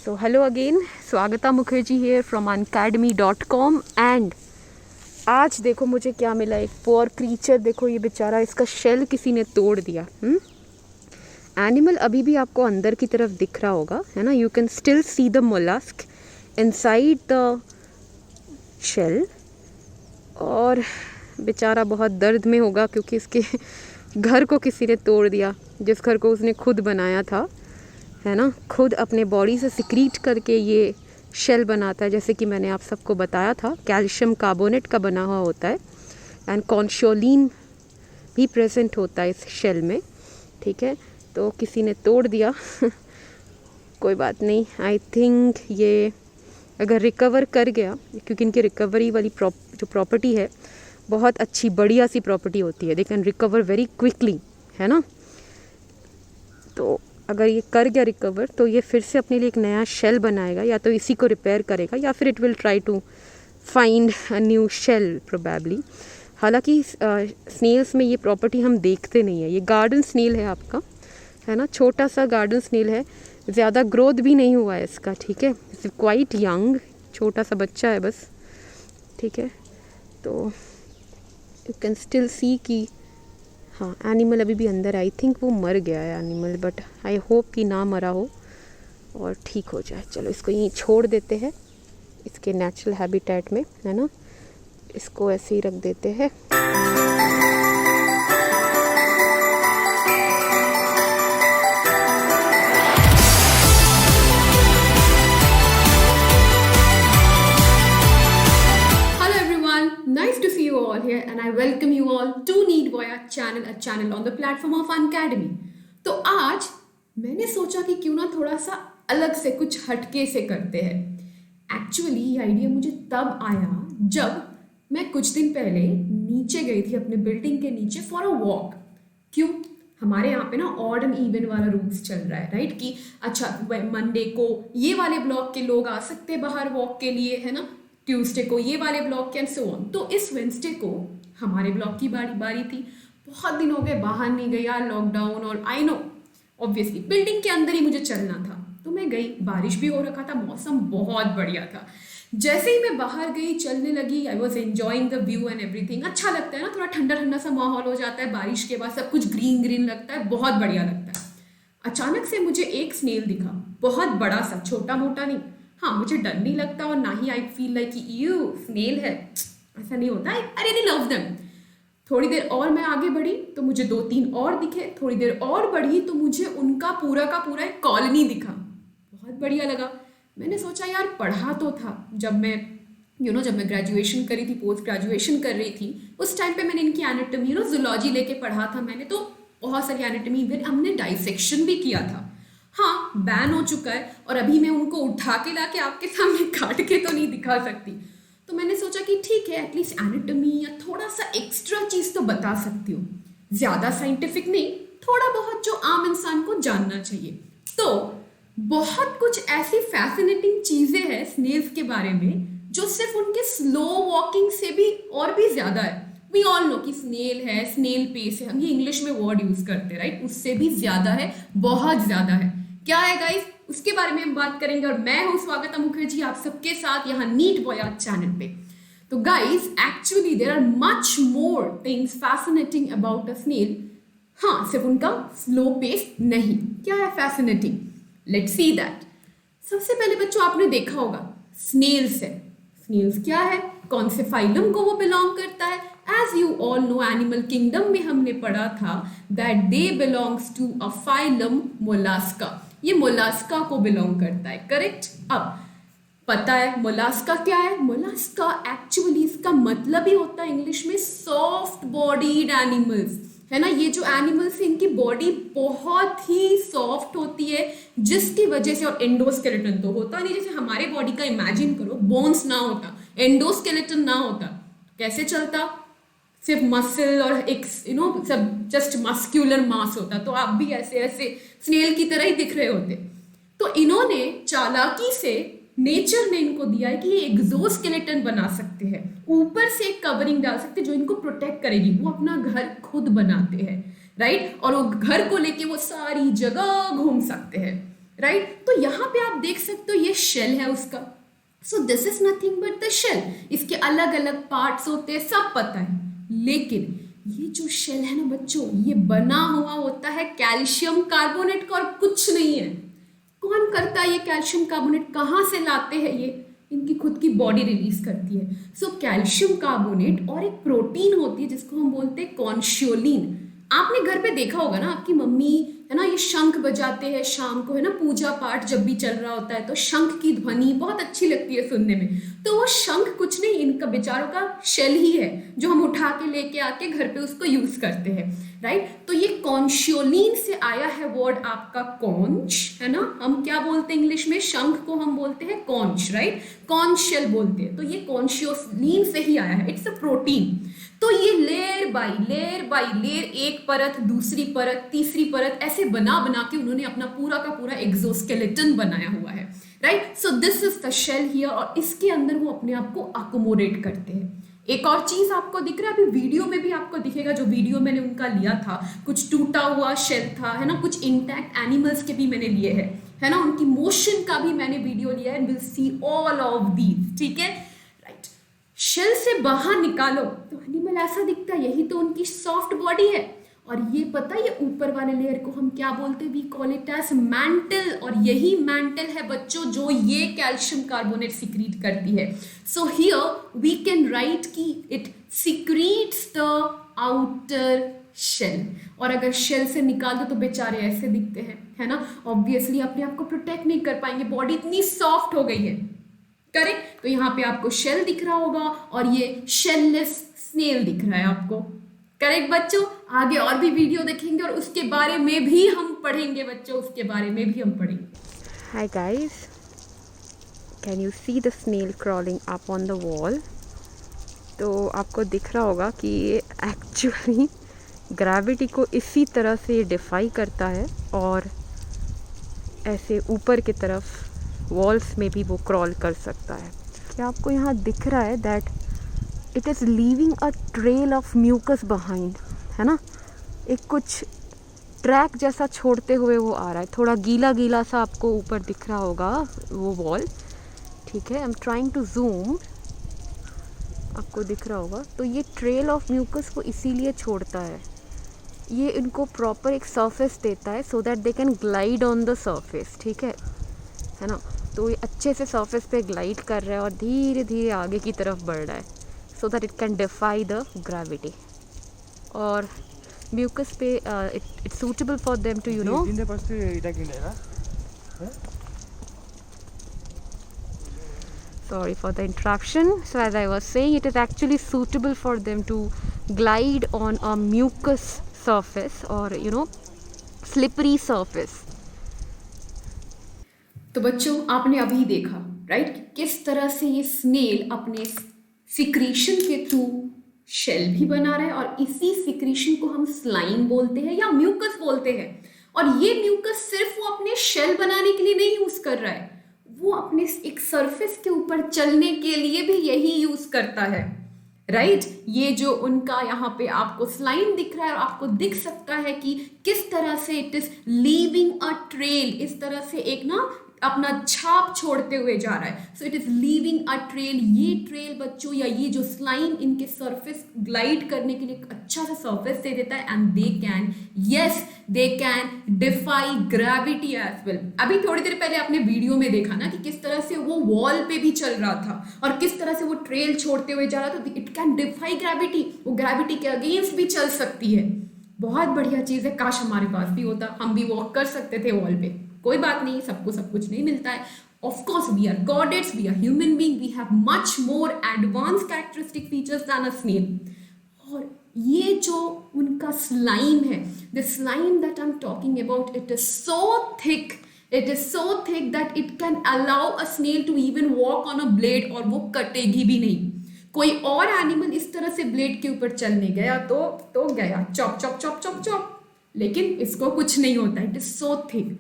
So hello again, Swagata Mukherjee here from unacademy.com and आज देखो मुझे क्या मिला। एक पोअर क्रीचर, देखो ये बेचारा, इसका शेल किसी ने तोड़ दिया। एनिमल अभी भी आपको अंदर की तरफ दिख रहा होगा, है ना। You can still see the mollusc inside the shell. और बेचारा बहुत दर्द में होगा क्योंकि इसके घर को किसी ने तोड़ दिया, जिस घर को उसने खुद बनाया था, है ना। खुद अपने बॉडी से सिक्रीट करके ये शेल बनाता है, जैसे कि मैंने आप सबको बताया था, कैल्शियम कार्बोनेट का बना हुआ होता है एंड कॉन्शोलिन भी प्रेजेंट होता है इस शेल में, ठीक है। तो किसी ने तोड़ दिया कोई बात नहीं। आई थिंक ये अगर रिकवर कर गया, क्योंकि इनकी रिकवरी वाली जो प्रॉपर्टी है बहुत अच्छी बढ़िया सी प्रॉपर्टी होती है, they can recover very quickly, है ना। तो अगर ये कर गया रिकवर तो ये फिर से अपने लिए एक नया शेल बनाएगा, या तो इसी को रिपेयर करेगा या फिर it will try to find a new shell probably. हालांकि स्नेल्स में ये प्रॉपर्टी हम देखते नहीं है। ये गार्डन स्नेल है आपका, है ना, छोटा सा गार्डन स्नेल है, ज़्यादा ग्रोथ भी नहीं हुआ है इसका, ठीक है। इट्स क्वाइट यंग, छोटा सा बच्चा है बस, ठीक है। तो यू कैन स्टिल सी कि हाँ, एनिमल अभी भी अंदर। आई थिंक वो मर गया है एनिमल, बट आई होप कि ना मरा हो और ठीक हो जाए। चलो इसको यहीं छोड़ देते हैं इसके नेचुरल हैबिटेट में, है ना। इसको ऐसे ही रख देते हैं। Nice to see you all here and I welcome you all to Need Voya channel, a channel on the platform of Unacademy। तो आज मैंने सोचा कि क्यों ना थोड़ा सा अलग से कुछ हटके से करते हैं। एक्चुअली ये आइडिया मुझे तब आया जब मैं कुछ दिन पहले नीचे गई थी, अपने बिल्डिंग के नीचे फॉर अ वॉक। क्यों? हमारे यहाँ पे ना ऑड एंड इवन वाला रूल्स चल रहा है, राइट, कि अच्छा मंडे को ये वाले ब्लॉक के लोग आ सकते हैं बाहर वॉक के लिए, है ना, ट्यूसडे को ये वाले ब्लॉक के एंड सो ऑन। तो इस वेंसडे को हमारे ब्लॉक की बारी थी। बहुत दिन हो गए बाहर नहीं गई यार, लॉकडाउन, और आई नो ऑब्वियसली बिल्डिंग के अंदर ही मुझे चलना था। तो मैं गई, बारिश भी हो रखा था, मौसम बहुत बढ़िया था। जैसे ही मैं बाहर गई, चलने लगी, I was enjoying the view and everything. अच्छा लगता है ना, थोड़ा ठंडा ठंडा सा माहौल हो जाता है, बारिश के बाद सब कुछ ग्रीन ग्रीन लगता है, बहुत बढ़िया लगता है। अचानक से मुझे एक स्नेल दिखा, बहुत बड़ा सा, छोटा मोटा नहीं। हाँ, मुझे डर नहीं लगता और ना ही आई फील लाइक कि यू स्नेल है, ऐसा नहीं होता। I really love them. थोड़ी देर और मैं आगे बढ़ी तो मुझे 2-3 और दिखे। थोड़ी देर और बढ़ी तो मुझे उनका पूरा का पूरा एक कॉलोनी दिखा, बहुत बढ़िया लगा। मैंने सोचा यार, पढ़ा तो था जब मैं जब मैं ग्रेजुएशन करी थी, पोस्ट ग्रेजुएशन कर रही थी, उस टाइम पे मैंने इनकी एनाटॉमी जूलॉजी लेके पढ़ा था मैंने। तो बहुत सारी एनाटॉमी, इवन हमने डाइसेक्शन भी किया था। हाँ, बैन हो चुका है और अभी मैं उनको उठा के ला के आपके सामने काट के तो नहीं दिखा सकती। तो मैंने सोचा कि ठीक है, एटलीस्ट एनाटॉमी या थोड़ा सा एक्स्ट्रा चीज़ तो बता सकती हूँ, ज़्यादा साइंटिफिक नहीं, थोड़ा बहुत जो आम इंसान को जानना चाहिए। तो बहुत कुछ ऐसी फैसिनेटिंग चीज़ें हैं स्नेल्स के बारे में जो सिर्फ उनके स्लो वॉकिंग से भी और भी ज़्यादा है। वी ऑल नो कि स्नेल है, स्नेल पेस है, हम ये इंग्लिश में वर्ड यूज़ करते हैं, राइट, उससे भी ज़्यादा है, बहुत ज़्यादा है। क्या है गाइस, उसके बारे में हम बात करेंगे और मैं हूं स्वागता मुखर्जी आप सबके साथ यहाँ नीट वॉया चैनल पे। तो guys, actually there are much more things fascinating about a snail. हाँ, सिर्फ उनका स्लो पेस नहीं। क्या है फैसिनेटिंग? Let's see that. सबसे पहले बच्चों, आपने देखा होगा स्नेल्स है। स्नेल्स क्या है, कौन से फाइलम को वो बिलोंग करता है? As you all know, animal kingdom में हमने पढ़ा था that they belongs to a phylum Mollusca. ये मोलास्का को बिलोंग करता है, करेक्ट। अब पता है मोलास्का क्या है? मोलास्का एक्चुअली इसका मतलब ही होता है इंग्लिश में सॉफ्ट बॉडीड एनिमल्स, है ना। ये जो एनिमल्स है इनकी बॉडी बहुत ही सॉफ्ट होती है, जिसकी वजह से, और एंडोस्केलेटन तो होता नहीं, जैसे हमारे बॉडी का इमेजिन करो, बोन्स ना होता, एंडोस्केलेटन ना होता, कैसे चलता? सिर्फ मसल और एक सब जस्ट मस्क्यूलर मास होता, तो आप भी ऐसे ऐसे स्नेल की तरह ही दिख रहे होते। तो इन्होंने चालाकी से, नेचर ने इनको दिया है कि ये एग्जोस्केलेटन बना सकते हैं, ऊपर से एक कवरिंग डाल सकते हैं जो इनको प्रोटेक्ट करेगी। वो अपना घर खुद बनाते हैं, राइट, और वो घर को लेके वो सारी जगह घूम सकते हैं। राइट। तो यहाँ पे आप देख सकते हो ये शेल है उसका। So this is nothing but the shell. इसके अलग अलग पार्ट्स होते हैं, सब पता है, लेकिन ये जो शेल है ना बच्चों, ये बना हुआ होता है कैल्शियम कार्बोनेट का और कुछ नहीं है। कौन करता है ये कैल्शियम कार्बोनेट, कहाँ से लाते हैं ये, इनकी खुद की बॉडी रिलीज करती है। सो कैल्शियम कार्बोनेट और एक प्रोटीन होती है जिसको हम बोलते हैं कॉन्शियोलिन। आपने घर पे देखा होगा ना, आपकी मम्मी है ना ये शंख बजाते हैं शाम को, है ना, पूजा पाठ जब भी चल रहा होता है तो शंख की ध्वनि बहुत अच्छी लगती है सुनने में। तो वो शंख कुछ नहीं, इनका बेचारों का शेल ही है जो हम उठा के लेके आके घर पे उसको यूज करते हैं, राइट। तो ये कॉन्शियोलिन से आया है वर्ड आपका कॉन्च, है ना। हम क्या बोलते हैं इंग्लिश में, शंख को हम बोलते हैं कॉन्च, राइट, कॉन्च शेल बोलते हैं। तो ये कॉन्शियोलिन से ही आया है, इट्स अ प्रोटीन। तो ये लेयर बाय लेयर, एक परत, दूसरी परत, तीसरी परत, ऐसे बना बना के उन्होंने अपना पूरा का पूरा एक्सोस्केलेटन बनाया हुआ है, right. So this is the shell here, और इसके अंदर वो अपने आप को अकोमोडेट करते हैं। एक और चीज आपको दिख रहा है, अभी वीडियो में भी आपको दिखेगा, जो वीडियो मैंने उनका लिया था, कुछ टूटा हुआ शेल था, है ना, कुछ इंटैक्ट एनिमल्स के भी मैंने लिए हैं, है ना, उनकी मोशन का भी मैंने वीडियो लिया है, and will see all of these, ठीक है, राइट। शेल से बाहर निकालो तो एनिमल ऐसा दिखता है, यही तो उनकी सॉफ्ट बॉडी है। और ये पता है ये ऊपर वाले लेयर को हम क्या बोलते हैं, we call it as mantle, और यही मैंटल है बच्चों जो ये कैल्शियम कार्बोनेट सिक्रीट करती है। So here we can write कि it secretes the outer shell. और अगर शेल से निकाल दो तो बेचारे ऐसे दिखते हैं, है ना, ऑब्वियसली अपने आप को प्रोटेक्ट नहीं कर पाएंगे, बॉडी इतनी सॉफ्ट हो गई है, करेक्ट। तो यहाँ पे आपको शेल दिख रहा होगा और ये शेललेस स्नेल दिख रहा है आपको, करेक्ट बच्चों। आगे और भी वीडियो देखेंगे और उसके बारे में भी हम पढ़ेंगे बच्चों, उसके बारे में भी हम पढ़ेंगे। Hi guys, can you see the snail crawling up on the wall? तो आपको दिख रहा होगा कि ये एक्चुअली ग्रेविटी को इसी तरह से डिफाई करता है और ऐसे ऊपर की तरफ वॉल्स में भी वो क्रॉल कर सकता है। क्या आपको यहाँ दिख रहा है that it is leaving a trail of mucus behind, है ना, एक कुछ ट्रैक जैसा छोड़ते हुए वो आ रहा है, थोड़ा गीला गीला सा आपको ऊपर दिख रहा होगा वो वॉल, ठीक है। I am trying to zoom, आपको दिख रहा होगा। तो ये ट्रेल ऑफ म्यूकस वो इसीलिए छोड़ता है, ये इनको प्रॉपर एक सरफेस देता है so that they can glide on the surface, ठीक है ना। तो ये अच्छे से सरफेस पे ग्लाइड कर रहा है और धीरे धीरे आगे की तरफ बढ़ रहा है so that it can defy the gravity. और म्यूकस पे it's suitable for them to sorry for the interruption. So as I was saying, it is actually suitable for them to glide on a mucus surface or slippery surface. तो बच्चों आपने अभी देखा, right, किस तरह से ये स्नेल अपने सिक्रीशन के थ्रू शेल भी बना रहा है, और इसी सिक्रीशन को हम स्लाइम बोलते हैं या म्यूकस बोलते हैं। और ये म्यूकस सिर्फ वो अपने शेल बनाने के लिए नहीं यूज कर रहा है, वो अपने एक सरफेस के ऊपर चलने के लिए भी यही यूज करता है, राइट। ये जो उनका यहाँ पे आपको स्लाइम दिख रहा है और आपको दिख सकता है कि किस तरह से it is leaving a trail, इस तरह से एक ना अपना छाप छोड़ते हुए जा रहा है। So it is leaving a trail. ये ट्रेल बच्चों या ये जो स्लाइम इनके सरफेस ग्लाइड करने के लिए अच्छा सा सरफेस दे देता है, and they can defy gravity as well. अभी थोड़ी देर पहले आपने वीडियो में देखा ना कि किस तरह से वो वॉल पे भी चल रहा था और किस तरह से वो ट्रेल छोड़ते हुए जा रहा था। तो इट कैन डिफाई ग्रेविटी, वो ग्रेविटी के अगेंस्ट भी चल सकती है। बहुत बढ़िया चीज है, काश हमारे पास भी होता, हम भी वॉक कर सकते थे वॉल पे। कोई बात नहीं, सबको सब कुछ नहीं मिलता है। Of course, we are goddess, we are human being, we have much more advanced characteristic features than a snail. और ये जो उनका स्लाइम है, the slime that I'm talking about, it is so thick that it can allow a snail to even walk on a blade, और वो कटेगी भी नहीं। कोई और एनिमल इस तरह से ब्लेड के ऊपर चलने गया तो गया chop chop chop chop chop, लेकिन इसको कुछ नहीं होता, इट इज सो थिक।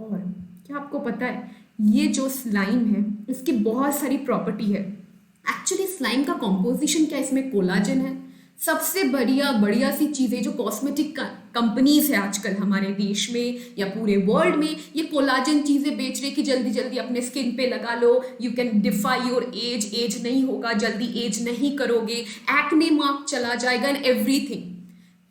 और क्या आपको पता है ये जो स्लाइम है इसकी बहुत सारी प्रॉपर्टी है। एक्चुअली स्लाइम का कॉम्पोजिशन क्या, इसमें कोलाजन है, सबसे बढ़िया सी चीज़ें जो कॉस्मेटिक कंपनीज है आजकल हमारे देश में या पूरे वर्ल्ड में, ये कोलाजन चीजें बेच रही कि जल्दी जल्दी अपने स्किन पे लगा लो, you can defy your age, age नहीं होगा, जल्दी एज नहीं करोगे, एक्ने मार्क चला जाएगा एंड एवरीथिंग।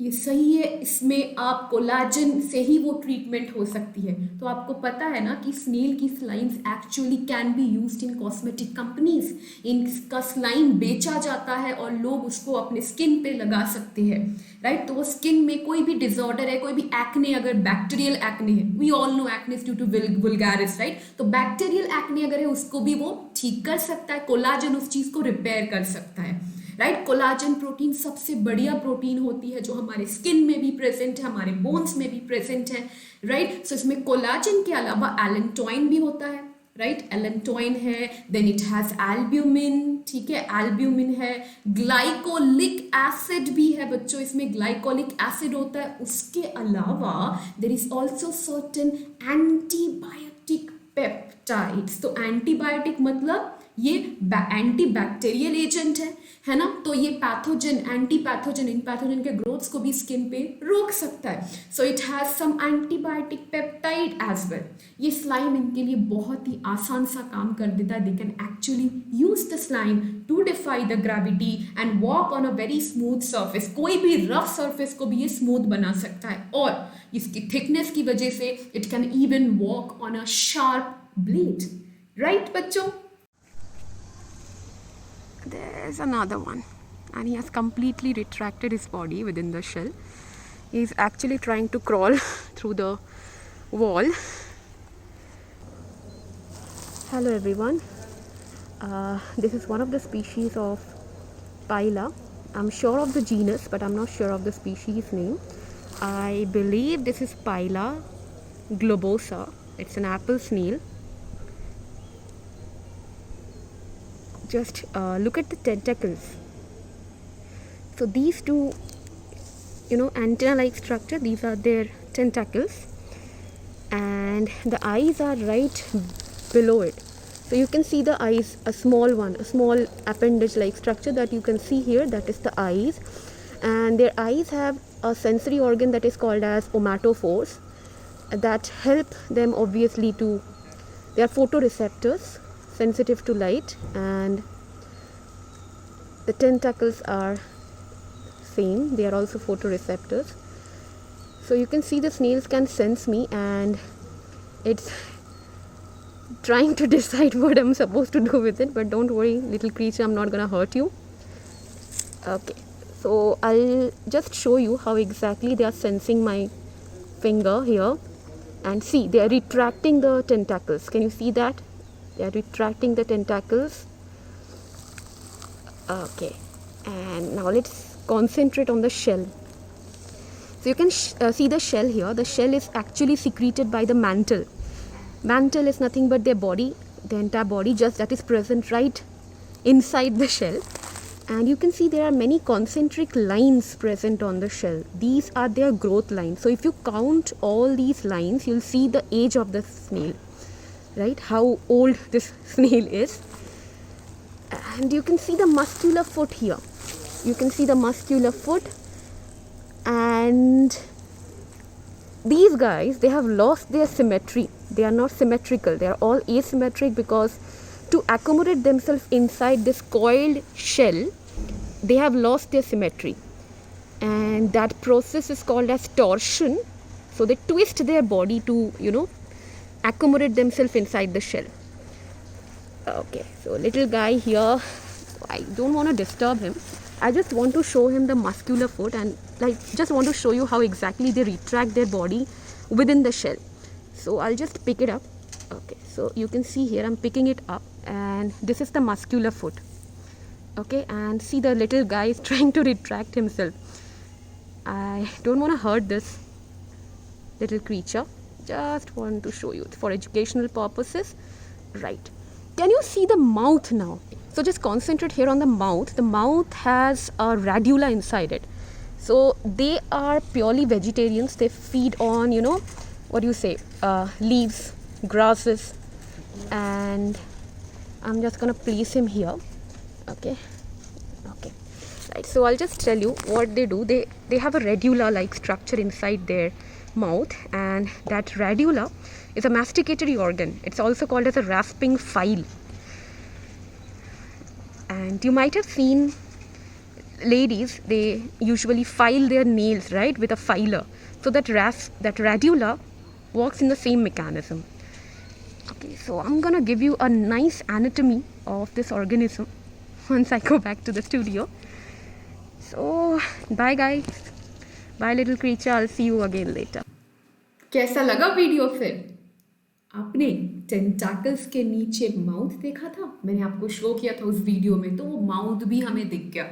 ये सही है, इसमें आप कोलाजन से ही वो ट्रीटमेंट हो सकती है। तो आपको पता है ना कि स्नेल की slimes actually can be used in cosmetic companies, इनका स्लाइम बेचा जाता है और लोग उसको अपने स्किन पे लगा सकते हैं, राइट। तो वो स्किन में कोई भी डिसऑर्डर है, कोई भी एक्ने, अगर बैक्टीरियल एक्ने है, we all know acne is due to vulgaris, right, तो बैक्टीरियल एक्ने अगर है उसको भी वो ठीक कर सकता है, कोलाजन उस चीज को रिपेयर कर सकता है, राइट। कोलाजन प्रोटीन सबसे बढ़िया प्रोटीन होती है जो हमारे स्किन में भी प्रेजेंट है, हमारे बोन्स में भी प्रेजेंट है, राइट। सो इसमें कोलाजन के अलावा एलेंटोइन भी होता है, राइट, एलेंटोइन है, देन इट हैज एल्ब्यूमिन, ठीक है, एल्ब्यूमिन है, ग्लाइकोलिक एसिड भी है बच्चों, इसमें ग्लाइकोलिक एसिड होता है। उसके अलावा there is also certain antibiotic peptides. तो एंटीबायोटिक मतलब ये एंटी बैक्टीरियल एजेंट है ना, तो ये पैथोजन, एंटी पैथोजन, इन पैथोजन के ग्रोथ्स को भी स्किन पे रोक सकता है। So it has some antibiotic peptide as well. ये स्लाइम इनके लिए बहुत ही आसान सा काम कर देता है। They can actually use the slime to defy the gravity and walk on a very smooth surface. कोई भी रफ सर्फेस को भी ये स्मूथ बना सकता है और इसकी थिकनेस की वजह से it can even walk on a sharp blade, right बच्चों। There's another one, and he has completely retracted his body within the shell. He's actually trying to crawl through the wall. Hello everyone, this is one of the species of Pila. I'm sure of the genus but I'm not sure of the species name. I believe this is Pila globosa. It's an apple snail. Just look at the tentacles. So these two, antenna-like structure, these are their tentacles, and the eyes are right below it. So you can see the eyes, a small one, a small appendage-like structure that you can see here, that is the eyes. And their eyes have a sensory organ that is called as omatophores that help them obviously to, they are photoreceptors, sensitive to light, and the tentacles are same, they are also photoreceptors. So you can see the snails can sense me and it's trying to decide what I'm supposed to do with it, but don't worry little creature, I'm not gonna hurt you. Okay, so I'll just show you how exactly they are sensing my finger here, and see they are retracting the tentacles. Can you see that? They are retracting the tentacles. Okay, and now let's concentrate on the shell. So you can see the shell here. The shell is actually secreted by the mantle. Mantle is nothing but their body, the entire body, just that is present right inside the shell. And you can see there are many concentric lines present on the shell. These are their growth lines. So if you count all these lines, you'll see the age of the snail, right? How old this snail is. And you can see the muscular foot here. You can see the muscular foot, and these guys, they have lost their symmetry. They are not symmetrical. They are all asymmetric because to accommodate themselves inside this coiled shell, they have lost their symmetry, and that process is called as torsion. So they twist their body to, accommodate themselves inside the shell. Okay, so little guy here, I don't want to disturb him. I just want to show him the muscular foot, and just want to show you how exactly they retract their body within the shell. So I'll just pick it up. Okay, so you can see here I'm picking it up, and this is the muscular foot. Okay, and see the little guy is trying to retract himself. I don't want to hurt this little creature. Just want to show you for educational purposes. Right. Can you see the mouth now? So just concentrate here on the mouth. The mouth has a radula inside it. So they are purely vegetarians. They feed on, leaves, grasses, and I'm just gonna place him here. Okay. Right, so I'll just tell you what they do. They have a radula like structure inside their mouth, and that radula is a masticatory organ. It's also called as a rasping file. And you might have seen ladies, they usually file their nails, right, with a filer. So that radula works in the same mechanism. Okay, so I'm gonna give you a nice anatomy of this organism once I go back to the studio. So bye guys, bye little creature, I'll see you again later. कैसा लगा video फिर? आपने tentacles के नीचे mouth देखा था? मैंने आपको शो किया था उस वीडियो में, तो वो माउथ भी हमें दिख गया.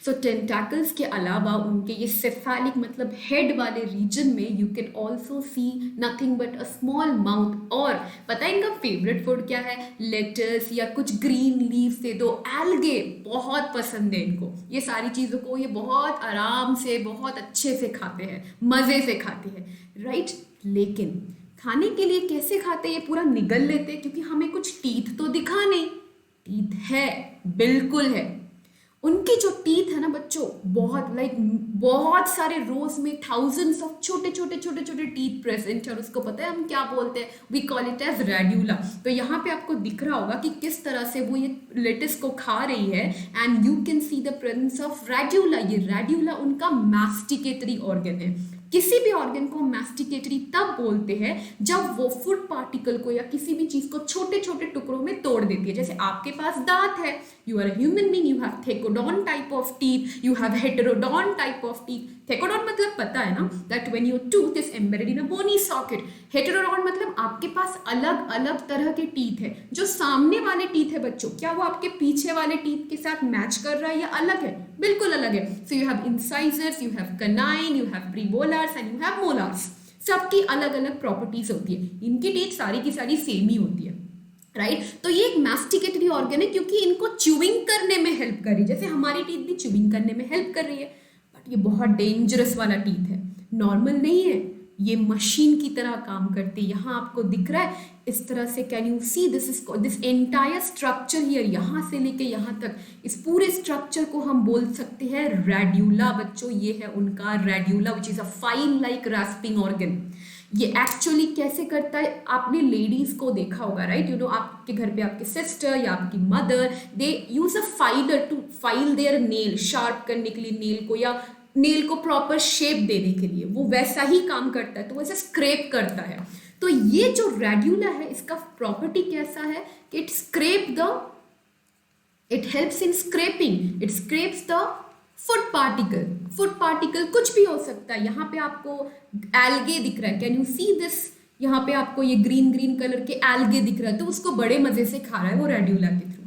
सो टेंटाकल्स के अलावा उनके ये सेफेलिक मतलब हेड वाले रीजन में you can also see nothing but a small mouth. और पता है इनका फेवरेट फूड क्या है? लेटस या कुछ ग्रीन लीव्स दे दो, एल्गे बहुत पसंद है इनको. ये सारी चीज़ों को ये बहुत आराम से बहुत अच्छे से खाते हैं, मज़े से खाते हैं, राइट. लेकिन खाने के लिए कैसे खाते, ये पूरा निगल लेते, क्योंकि हमें कुछ टीथ तो दिखा नहीं. टीथ है, बिल्कुल है. उनकी जो टीथ है ना बच्चों, बहुत सारे रोज में थाउजेंड्स ऑफ छोटे छोटे छोटे छोटे टीथ प्रेजेंट है. और उसको पता है हम क्या बोलते हैं? We call it as radula. तो यहाँ पे आपको दिख रहा होगा कि किस तरह से वो ये लेटिस को खा रही है, and you can see the presence of radula. ये रेड्यूला उनका मैस्टिकेटरी ऑर्गन है. किसी भी ऑर्गन को मैस्टिकेटरी तब बोलते हैं जब वो फूड पार्टिकल को या किसी भी चीज को छोटे छोटे टुकड़ों में तोड़ देती है. जैसे आपके पास दांत है, you are a human being, you have thecodont type of teeth, you have heterodont type of teeth. Thecodont मतलब पता है ना, that when your tooth is embedded in a bony socket. Heterodont मतलब आपके पास अलग अलग तरह के टीथ है. जो सामने वाले टीथ है बच्चों, क्या वो आपके पीछे वाले टीथ के साथ मैच कर रहा है या अलग है? बिल्कुल अलग है. So you have incisors, you have canine, you have premolars and you have molars. सबकी अलग अलग प्रॉपर्टीज होती है. इनकी टीथ सारी की सारी सेम ही होती है, राइट. तो ये एक मैस्टिकेटरी ऑर्गन है क्योंकि इनको च्यूइंग करने में हेल्प कर रही है. जैसे हमारी टीथ भी च्यूइंग करने में हेल्प कर रही है, बट ये बहुत डेंजरस वाला टीथ है, नॉर्मल नहीं है. ये मशीन की तरह काम करती है. यहाँ आपको दिख रहा है इस तरह से, can you see this entire structure here, यहाँ से लेके यहाँ तक, इस पूरे स्ट्रक्चर को हम बोल सकते हैं रेड्यूला. बच्चों ये है उनका radula, which is a file like rasping organ. ये एक्चुअली कैसे करता है? आपने लेडीज को देखा होगा, राइट. यू नो आपके घर पे आपके सिस्टर या आपकी mother, they use a filer to file their nail, sharp करने के लिए नेल को या नेल को प्रॉपर शेप देने के लिए. वो वैसा ही काम करता है, तो वैसे स्क्रैप करता है. तो ये जो रेड्यूला है, इसका प्रॉपर्टी कैसा है कि it helps in scraping, it scrapes the food particle. Food particle कुछ भी हो सकता है. यहाँ पे आपको एल्गे दिख रहा है, कैन यू सी दिस? यहाँ पे आपको ये ग्रीन ग्रीन कलर के एल्गे दिख रहा है, तो उसको बड़े मजे से खा रहा है वो रेड्यूला के थ्रू.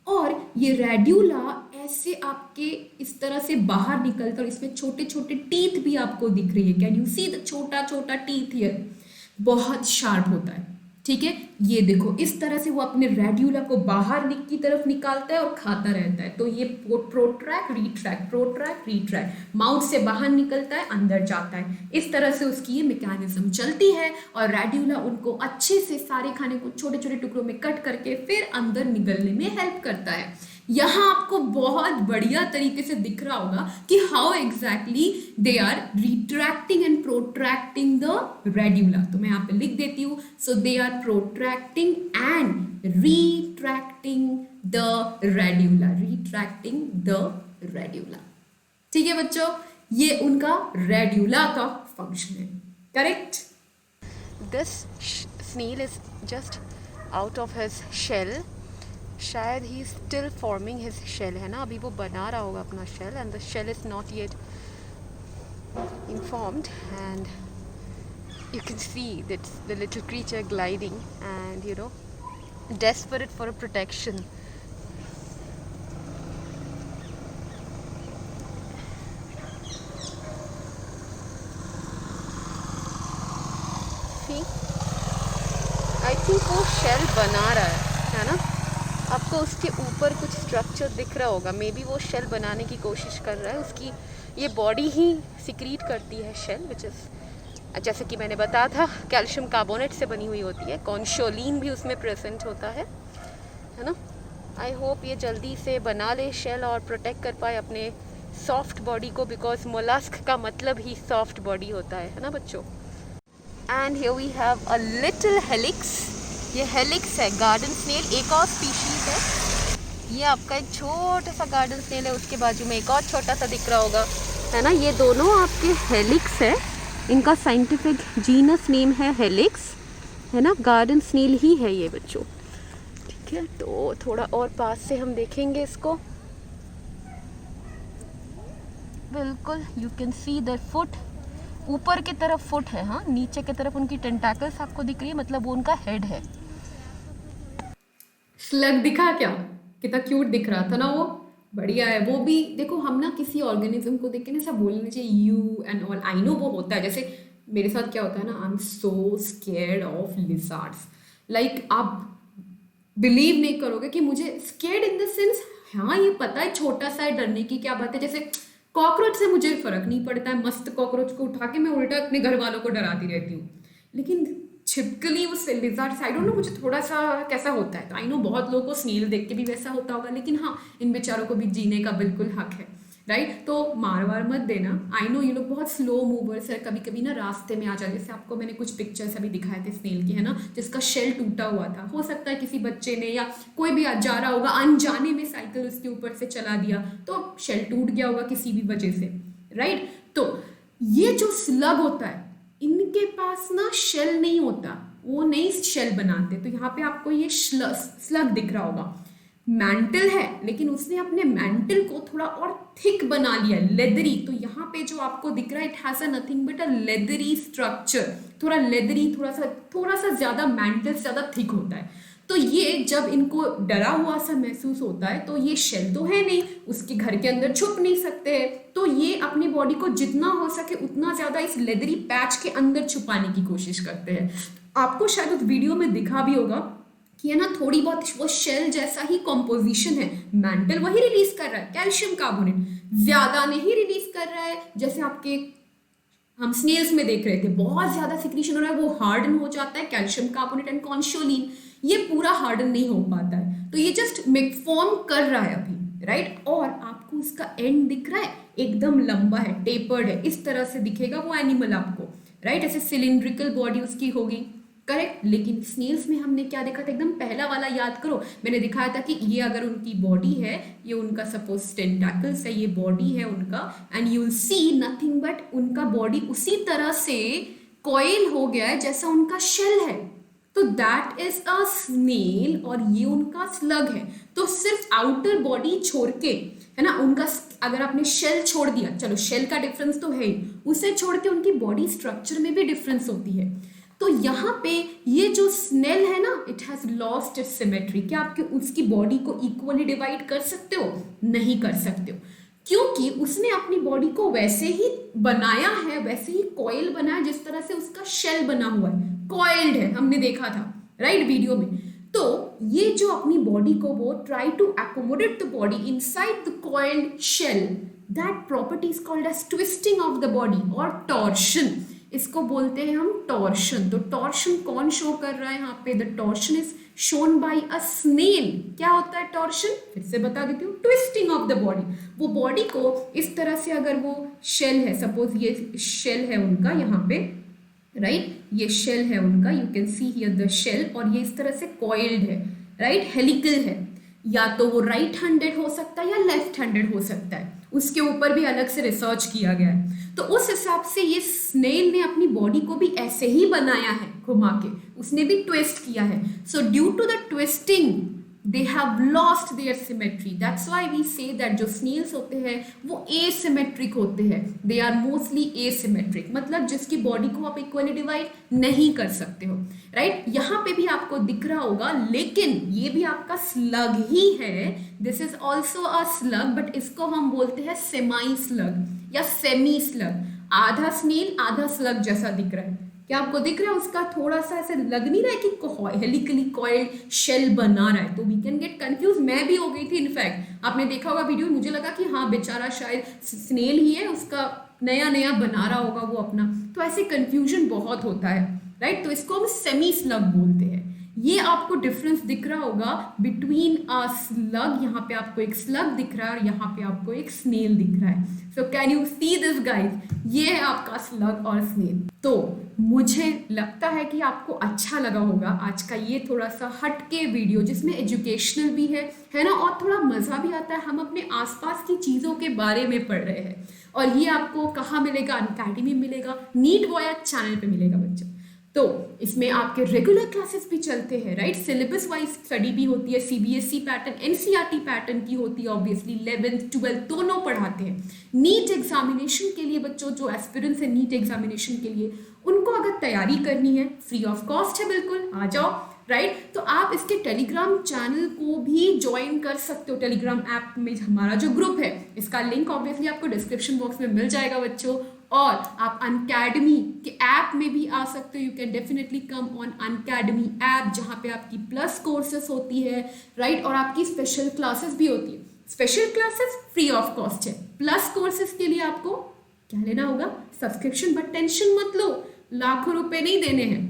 और ये रेड्यूला ऐसे आपके इस तरह से बाहर निकलता है और इसमें छोटे छोटे टीथ भी आपको दिख रही है. कैन यू सी द छोटा छोटा टीथ हियर? बहुत शार्प होता है, ठीक है. ये देखो इस तरह से वो अपने रेड्यूला को बाहर की तरफ निकालता है और खाता रहता है. तो ये प्रोट्रैक्ट रिट्रैक्ट, प्रोट्रैक्ट रिट्रैक्ट, माउथ से बाहर निकलता है, अंदर जाता है. इस तरह से उसकी ये मैकेनिज्म चलती है. और रेड्यूला उनको अच्छे से सारे खाने को छोटे छोटे टुकड़ों में कट करके फिर अंदर निगलने में हेल्प करता है. यहाँ आपको बहुत बढ़िया तरीके से दिख रहा होगा कि how exactly they are retracting and protracting the radula. तो मैं यहाँ पे लिख देती हूँ. So they are protracting and retracting the radula, retracting the radula. ठीक है बच्चों, ये उनका रेड्यूला का फंक्शन है, correct. This snail is just out of his shell. शायद he still forming his shell, है ना, अभी वो बना रहा होगा अपना shell, and the shell is not yet informed. And you can see that's the little creature gliding and you know desperate for a protection. I think वो shell बना रहा है ना. आपको उसके ऊपर कुछ स्ट्रक्चर दिख रहा होगा, मे बी वो शेल बनाने की कोशिश कर रहा है. उसकी ये बॉडी ही सिक्रीट करती है शेल, विच इज़ जैसे कि मैंने बताया था कैल्शियम कार्बोनेट से बनी हुई होती है. कॉन्शोलिन भी उसमें प्रेजेंट होता है ना. आई होप ये जल्दी से बना ले शेल और प्रोटेक्ट कर पाए अपने सॉफ्ट बॉडी को, बिकॉज मोलस्क का मतलब ही सॉफ्ट बॉडी होता है ना बच्चों। And here we have a little helix. ये हेलिक्स है, गार्डन स्नेल, एक और स्पीशीज है। ये आपका एक छोटा सा गार्डन स्नेल है, उसके बाजू में एक और छोटा सा दिख रहा होगा, है ना। ये दोनों आपके हेलिक्स है। इनका साइंटिफिक जीनस नेम है हेलिक्स, है ना। गार्डन स्नेल ही है ये बच्चों, ठीक है। तो थोड़ा और पास से हम देखेंगे इसको। बिल्कुल you can see the foot, ऊपर की तरफ फुट है, हाँ, नीचे की तरफ उनकी टेंटाकल्स आपको दिख रही है, मतलब वो उनका हेड है। स्लग दिखा क्या, कितना क्यूट दिख रहा था ना वो, बढ़िया है वो भी। देखो हम ना किसी ऑर्गेनिज्म को देख के ना सब बोलने चाहिए you and all. I know वो होता है, जैसे मेरे साथ क्या होता है ना, I am so scared of lizards. Like आप बिलीव नहीं करोगे कि मुझे स्केर्ड इन द सेंस, हाँ ये पता है छोटा सा है, डरने की क्या बात है। जैसे कॉकरोच से मुझे फर्क नहीं पड़ता है, मस्त कॉकरोच को उठा के मैं उल्टा अपने घर वालों को डराती रहती हूँ, लेकिन छिपकली उस लिजार्ड आई डोंट नो, मुझे थोड़ा सा कैसा होता है। तो आई नो बहुत लोगों को स्नेल देख के भी वैसा होता होगा, लेकिन हाँ इन बेचारों को भी जीने का बिल्कुल हक है, राइट। तो मार वार मत देना। आई नो ये लोग बहुत स्लो मूवर्स है, कभी कभी ना रास्ते में आ जाए। जैसे आपको मैंने कुछ पिक्चर्स अभी दिखाए थे स्नेल की, है ना, जिसका शेल टूटा हुआ था। हो सकता है किसी बच्चे ने या कोई भी जा रहा होगा अनजाने में साइकिल उसके ऊपर से चला दिया, तो शेल टूट गया होगा किसी भी वजह से, राइट। तो ये जो स्लग होता है, इनके पास ना शेल नहीं होता, वो नहीं शेल बनाते। तो यहाँ पे आपको ये स्लग दिख रहा होगा, मैंटल है, लेकिन उसने अपने मैंटल को थोड़ा और थिक बना लिया, लेदरी। तो यहाँ पे जो आपको दिख रहा है, it has a nothing but a leathery structure, थोड़ा लेदरी, थोड़ा सा ज्यादा मैंटल ज्यादा थिक होता है। तो ये जब इनको डरा हुआ सा महसूस होता है, तो ये शेल तो है नहीं, उसके घर के अंदर छुप नहीं सकते हैं, तो ये अपनी बॉडी को जितना हो सके उतना ज्यादा इस लेदरी पैच के अंदर छुपाने की कोशिश करते हैं। आपको शायद उस वीडियो में दिखा भी होगा कि है ना, थोड़ी बहुत वो शेल जैसा ही कॉम्पोजिशन है, मैंटल वही रिलीज कर रहा है, कैल्शियम कार्बोनेट, ज्यादा नहीं रिलीज कर रहा है। जैसे आपके हम स्नेल्स में देख रहे थे, बहुत ज्यादा सिक्रीशन हो रहा है, वो हार्डन हो जाता है, कैल्शियम कार्बोनेट एंड कॉन्शोलिन, ये पूरा हार्डन नहीं हो पाता है, तो ये जस्ट फॉर्म कर रहा है अभी, राइट। और आपको इसका एंड दिख रहा है, एकदम लंबा है, टेपर्ड है, इस तरह से दिखेगा वो एनिमल आपको, राइट। ऐसे सिलिंड्रिकल बॉडी उसकी होगी, करेक्ट। लेकिन स्नेल्स में हमने क्या देखा था, एकदम पहला वाला याद करो, मैंने दिखाया था कि ये अगर उनकी बॉडी है, ये उनका सपोज टेंटाकल्स है, ये बॉडी है उनका, and you will see nothing but उनका बॉडी उसी तरह से कॉइल हो गया है जैसा उनका शेल है। तो दैट इज अ स्नेल और ये उनका स्लग है। तो सिर्फ आउटर बॉडी छोड़ के, है ना, उनका अगर आपने शेल छोड़ दिया, चलो शेल का डिफरेंस तो है ही, उसे छोड़ के उनकी बॉडी स्ट्रक्चर में भी डिफरेंस होती है। तो यहाँ पे ये जो स्नेल है ना, it has lost its symmetry. क्या आपके उसकी बॉडी को इक्वली डिवाइड कर सकते हो? नहीं कर सकते हो, क्योंकि उसने अपनी बॉडी को वैसे ही बनाया है, वैसे ही कॉइल बनाया जिस तरह से उसका शेल बना हुआ है, कॉइल्ड है, हमने देखा था, राइट, वीडियो में। तो ये जो अपनी बॉडी को वो try to accommodate the body inside the coiled shell, that property is called as twisting of the body और टॉर्शन। इसको बोलते हैं हम टॉर्शन। तो टॉर्शन कौन शो कर रहा है यहाँ पे? The torsion is shown by a snail. क्या होता है टॉर्शन? फिर से बता देती हूँ, ट्विस्टिंग ऑफ द बॉडी। वो बॉडी को इस तरह से, अगर वो शेल है, सपोज ये शेल है उनका यहाँ पे, राइट, ये शेल है उनका, you can see here the shell, और ये इस तरह से कॉइल्ड है, राइट, हेलिकल है। या तो वो राइट हैंडेड हो सकता है या लेफ्ट हैंडेड हो सकता है, उसके ऊपर भी अलग से रिसर्च किया गया है। तो उस हिसाब से ये स्नेल ने अपनी बॉडी को भी ऐसे ही बनाया है, घुमा के, उसने भी ट्विस्ट किया है। So due to the twisting they have lost their symmetry. That's why we say that जो स्नेल्स होते हैं वो एसिमेट्रिक होते हैं, दे आर मोस्टली एसिमेट्रिक, मतलब जिसकी बॉडी को आप इक्वली डिवाइड नहीं कर सकते हो, राइट। यहाँ पे भी आपको दिख रहा होगा, लेकिन ये भी आपका स्लग ही है, this is also a slug, but इसको हम बोलते हैं सेमाई स्लग या सेमी स्लग। आधा स्नेल आधा स्लग जैसा दिख रहा है। क्या आपको दिख रहा है? उसका थोड़ा सा ऐसे लग नहीं रहा है कि हेलिकली कॉइल्ड शेल बना रहा है, तो वी कैन गेट कंफ्यूज। मैं भी हो गई थी, इनफैक्ट आपने देखा होगा वीडियो, मुझे लगा कि हाँ बेचारा शायद स्नेल ही है, उसका नया नया बना रहा होगा वो अपना, तो ऐसे कंफ्यूजन बहुत होता है, राइट। तो इसको हम सेमी स्लग बोलते हैं। ये आपको डिफरेंस दिख रहा होगा बिटवीन अ स्लग, यहाँ पे आपको एक स्लग दिख रहा है और यहाँ पे आपको एक स्नेल दिख रहा है। So can you see this guys, ये है आपका स्लग और स्नेल। तो मुझे लगता है कि आपको अच्छा लगा होगा आज का ये थोड़ा सा हटके वीडियो, जिसमें एजुकेशनल भी है ना, और थोड़ा मजा भी आता है। हम अपने आसपास की चीजों के बारे में पढ़ रहे हैं और ये आपको कहाँ मिलेगा? अनअकैडमी मिलेगा, नीट वॉया चैनल पे मिलेगा बच्चों। तो इसमें आपके रेगुलर क्लासेस भी चलते हैं, राइट? सिलेबस वाइज स्टडी भी होती है, सीबीएसई पैटर्न, एनसीईआरटी पैटर्न की होती है, ऑब्वियसली 11th 12th दोनों पढ़ाते हैं। नीट एग्जामिनेशन के लिए बच्चों, जो एस्पिरेंट्स है नीट एग्जामिनेशन के लिए, उनको अगर तैयारी करनी है, फ्री ऑफ कॉस्ट है, बिल्कुल आ जाओ, राइट? तो आप इसके टेलीग्राम चैनल को भी ज्वाइन कर सकते हो। टेलीग्राम ऐप में हमारा जो ग्रुप है, इसका लिंक ऑब्वियसली आपको डिस्क्रिप्शन बॉक्स में मिल जाएगा बच्चों। और आप अनअकैडमी के ऐप में भी आ सकते हो। You can definitely come on Unacademy app, जहाँ पे आपकी प्लस कोर्सेस होती है, राइट? और आपकी स्पेशल क्लासेस भी होती है। Special classes free of cost है, प्लस कोर्सेज के लिए आपको क्या लेना होगा? सब्सक्रिप्शन। बट टेंशन मत लो, लाखों रुपए नहीं देने हैं।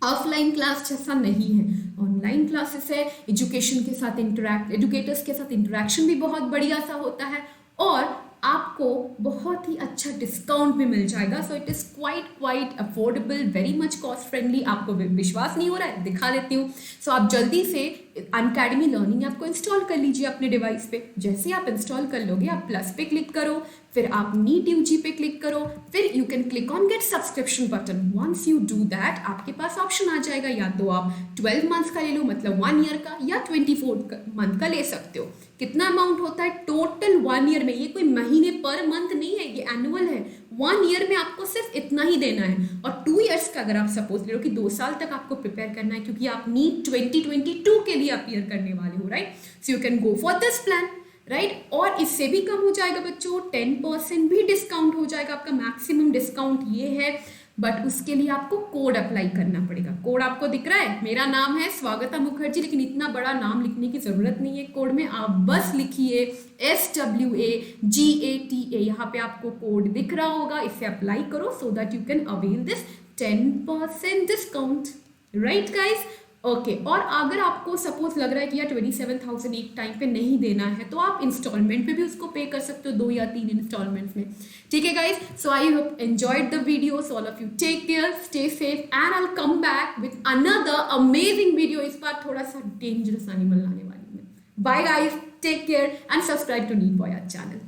ऑफलाइन क्लास जैसा नहीं है, ऑनलाइन क्लासेस है। एजुकेशन के साथ एजुकेटर्स के साथ इंटरेक्शन भी बहुत बढ़िया सा होता है और आपको बहुत ही अच्छा डिस्काउंट भी मिल जाएगा। So it is quite affordable, very much cost friendly. आपको विश्वास नहीं हो रहा है? दिखा देती हूँ। सो आप जल्दी से अनअकैडमी लर्निंग ऐप को इंस्टॉल कर लीजिए अपने डिवाइस पे। जैसे आप इंस्टॉल कर लोगे, आप प्लस पे क्लिक करो, फिर आप नीट यूजी पे क्लिक करो, फिर you can click on get subscription button. Once you do that, आपके पास ऑप्शन आ जाएगा, या तो आप 12 मंथ्स का ले लो, मतलब 1 ईयर का, या 24 मंथ का ले सकते हो। कितना अमाउंट होता है टोटल 1 ईयर में? ये कोई महीने पर मंथ नहीं है, ये एनुअल है। 1 ईयर में आपको सिर्फ इतना ही देना है। और 2 ईयर्स का अगर आप सपोज ले लो कि 2 साल तक आपको प्रिपेयर करना है, क्योंकि आप नीट 2022 के लिए अपीयर करने वाले हो, right? So you can go for this plan, right? और इससे भी कम हो जाएगा बच्चों, 10% भी डिस्काउंट हो जाएगा आपका। मैक्सिमम डिस्काउंट ये है, बट उसके लिए आपको कोड अप्लाई करना पड़ेगा। कोड आपको दिख रहा है, मेरा नाम है स्वागता मुखर्जी, लेकिन इतना बड़ा नाम लिखने की जरूरत नहीं है कोड में। आप बस लिखिए SWAGATA, यहाँ पे आपको कोड दिख रहा होगा, इसे अप्लाई करो so that you can avail this 10% discount, right guys? Okay. और अगर आपको सपोज लग रहा है कि यार 27,000 एक टाइम पे नहीं देना है, तो आप इंस्टॉलमेंट पे भी उसको पे कर सकते हो, 2 या 3 इंस्टॉलमेंट्स में, ठीक है guys? So I hope enjoyed the video. So all of you take care, stay safe, and I will come back with another amazing video. इस बार थोड़ा सा डेंजरस एनिमल लाने वाली हूँ। Bye guys, take care and subscribe to Neet Voya channel.